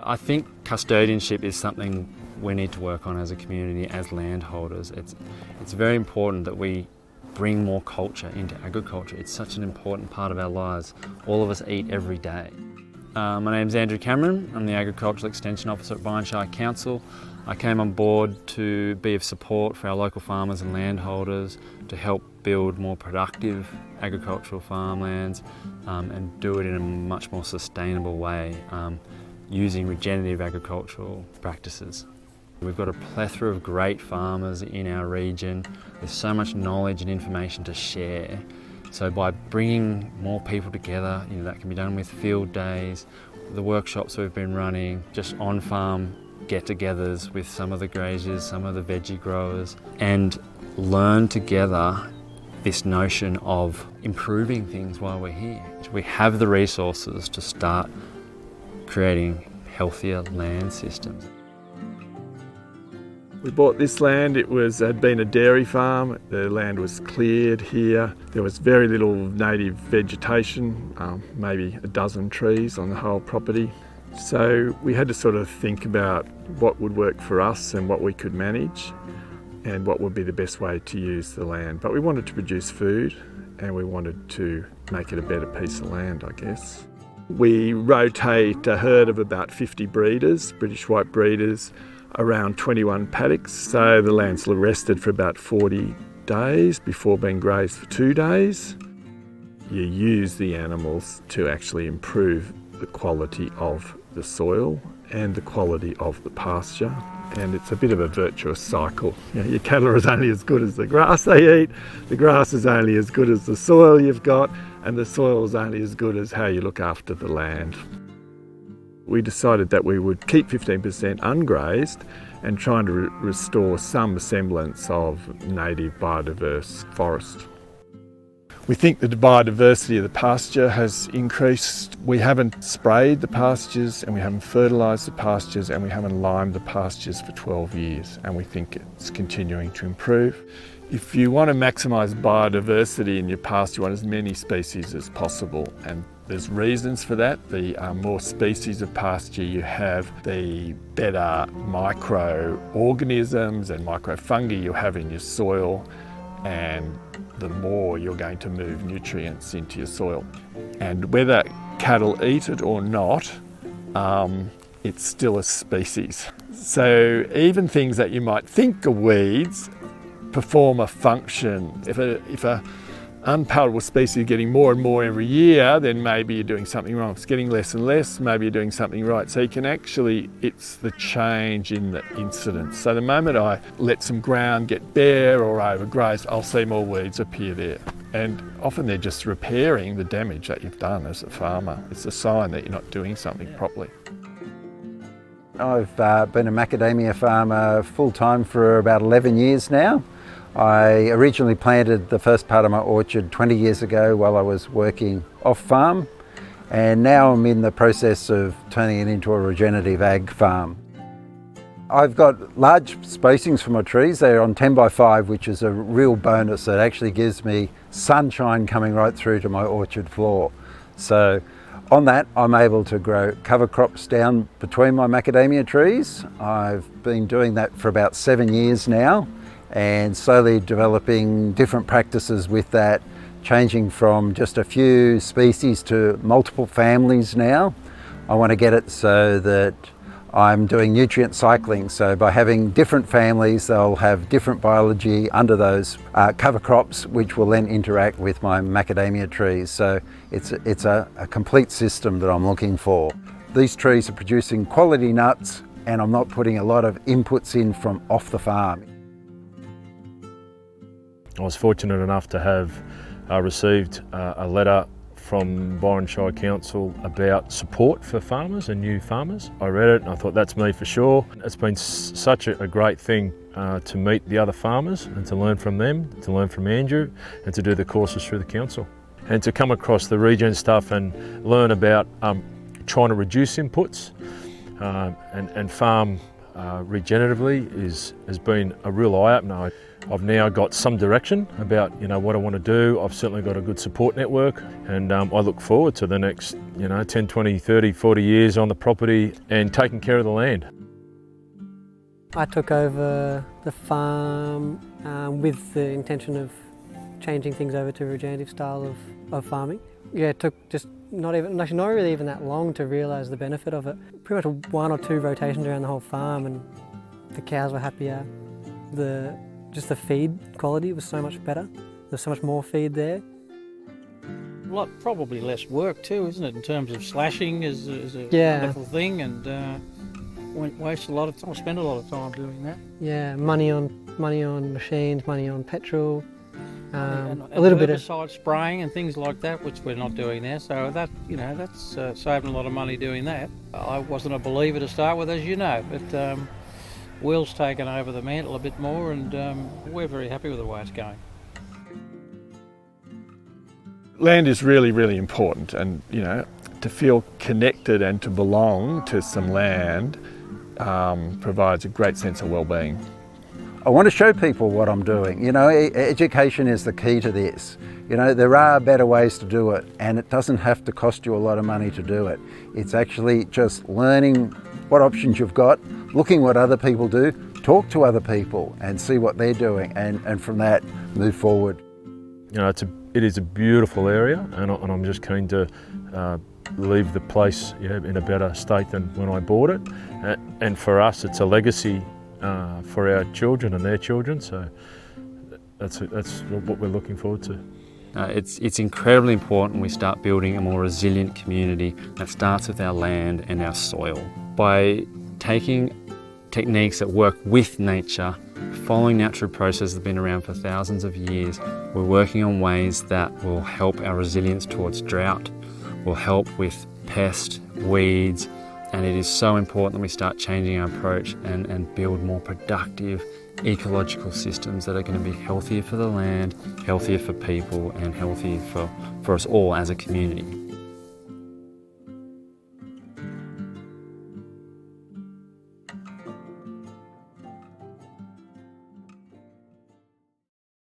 I think custodianship is something we need to work on as a community, as landholders. It's very important that we bring more culture into agriculture. It's such an important part of our lives. All of us eat every day. My name's Andrew Cameron. I'm the Agricultural Extension Officer at Byron Shire Council. I came on board to be of support for our local farmers and landholders to help build more productive agricultural farmlands and do it in a much more sustainable way using regenerative agricultural practices. We've got a plethora of great farmers in our region. There's so much knowledge and information to share. So by bringing more people together, that can be done with field days, the workshops we've been running, just on-farm get-togethers with some of the graziers, some of the veggie growers, and learn together this notion of improving things while we're here. We have the resources to start creating healthier land systems. We bought this land. It had been a dairy farm. The land was cleared here. There was very little native vegetation, maybe a dozen trees on the whole property. So we had to sort of think about what would work for us and what we could manage and what would be the best way to use the land. But we wanted to produce food and we wanted to make it a better piece of land, I guess. We rotate a herd of about 50 breeders, British white breeders, around 21 paddocks. So the land's rested for about 40 days before being grazed for 2 days. You use the animals to actually improve the quality of the soil and the quality of the pasture. And it's a bit of a virtuous cycle. Your cattle are only as good as the grass they eat, the grass is only as good as the soil you've got, and the soil is only as good as how you look after the land. We decided that we would keep 15% ungrazed and trying to restore some semblance of native biodiverse forest. We think the biodiversity of the pasture has increased. We haven't sprayed the pastures and we haven't fertilised the pastures and we haven't limed the pastures for 12 years, and we think it's continuing to improve. If you want to maximise biodiversity in your pasture, you want as many species as possible, and there's reasons for that. The more species of pasture you have, the better microorganisms and microfungi you have in your soil, and the more you're going to move nutrients into your soil. And whether cattle eat it or not, it's still a species. So even things that you might think are weeds perform a function. If a unpalatable species is getting more and more every year, then maybe you're doing something wrong. If it's getting less and less, maybe you're doing something right. So you can actually, it's the change in the incidence. So the moment I let some ground get bare or overgrazed, I'll see more weeds appear there. And often they're just repairing the damage that you've done as a farmer. It's a sign that you're not doing something properly. I've been a macadamia farmer full-time for about 11 years now. I originally planted the first part of my orchard 20 years ago while I was working off-farm, and now I'm in the process of turning it into a regenerative ag farm. I've got large spacings for my trees. They're on 10 by 5, which is a real bonus. That actually gives me sunshine coming right through to my orchard floor. So on that, I'm able to grow cover crops down between my macadamia trees. I've been doing that for about 7 years now, and slowly developing different practices with that, changing from just a few species to multiple families now. I want to get it so that I'm doing nutrient cycling. So by having different families, they'll have different biology under those cover crops, which will then interact with my macadamia trees. So it's a complete system that I'm looking for. These trees are producing quality nuts, and I'm not putting a lot of inputs in from off the farm. I was fortunate enough to have received a letter from Byron Shire Council about support for farmers and new farmers. I read it and I thought, that's me for sure. It's been such a great thing to meet the other farmers and to learn from them, to learn from Andrew, and to do the courses through the council. And to come across the regen stuff and learn about trying to reduce inputs and farm regeneratively has been a real eye-opener. I've now got some direction about what I want to do. I've certainly got a good support network, and I look forward to the next 10, 20, 30, 40 years on the property and taking care of the land. I took over the farm with the intention of changing things over to a regenerative style of farming. Yeah, it took just not really even that long to realise the benefit of it. Pretty much 1 or 2 rotations around the whole farm, and the cows were happier. Just the feed quality was so much better. There's so much more feed there. Probably less work too, isn't it? In terms of slashing is a wonderful thing, and waste a lot of time, spend a lot of time doing that. Yeah, money on machines, money on petrol. And a little bit of herbicide spraying and things like that, which we're not doing there. So that that's saving a lot of money doing that. I wasn't a believer to start with, as you know, but Will's taken over the mantle a bit more, and we're very happy with the way it's going. Land is really, really important, and to feel connected and to belong to some land provides a great sense of well-being. I want to show people what I'm doing. Education is the key to this. There are better ways to do it, and it doesn't have to cost you a lot of money to do it. It's actually just learning what options you've got, looking what other people do, talk to other people and see what they're doing, and from that move forward. It is a beautiful area, and I'm just keen to leave the place in a better state than when I bought it. And for us, it's a legacy for our children and their children, so that's what we're looking forward to. It's incredibly important we start building a more resilient community that starts with our land and our soil. By taking techniques that work with nature, following natural processes that have been around for thousands of years, we're working on ways that will help our resilience towards drought, will help with pest, weeds, and it is so important that we start changing our approach and build more productive ecological systems that are going to be healthier for the land, healthier for people, and healthier for us all as a community.